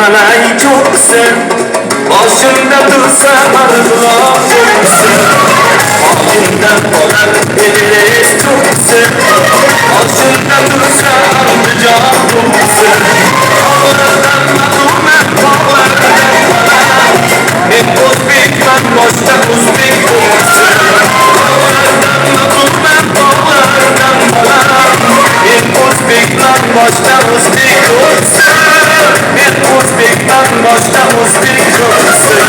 kıymalay çok güzel. Başımda dursa arılar çok güzel. Halimden olan elleri çok güzel. Başımda dursa arılar çok güzel. Dağlardan malumen dağlardan bana. Ben Uzbekman başta Uzbek çok güzel. Dağlardan malumen dağlardan bana. Ben Uzbekman başta Uzbek çok güzel. Ben Uzbekman başta Uzbek çok güzel.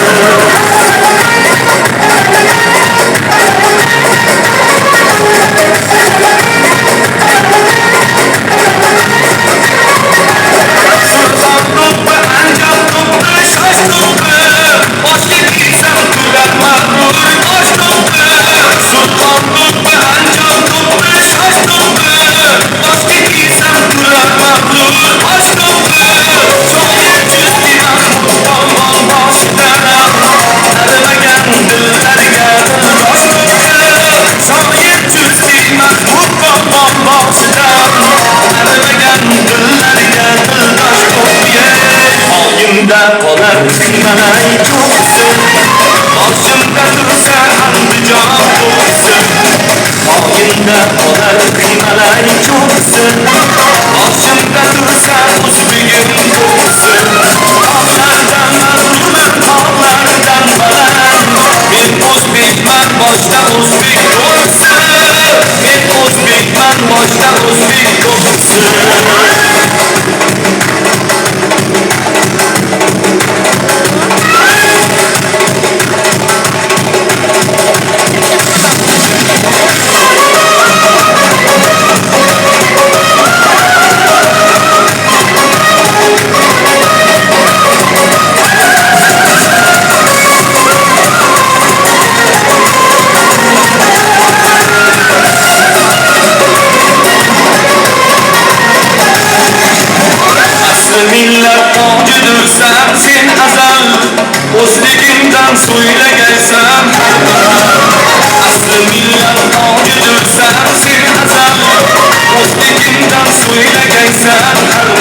Olar kıymalay çok güzel. Başımda dursa anlayacağım çok güzel. Halimde olar kıymalay çok güzel. Başımda dursa Uzbek'im çok güzel. Dağlardan mazlumen dağlardan bana. Ben Uzbekman başta Uzbek çok güzel. Ben Uzbekman başta Uzbek çok güzel. Millet avcıdırsan sen azal. O'zligimdan so'ylagaysam har mahal. Asli millat avcıdırsan sen azal. O'zligimdan so'ylagaysam har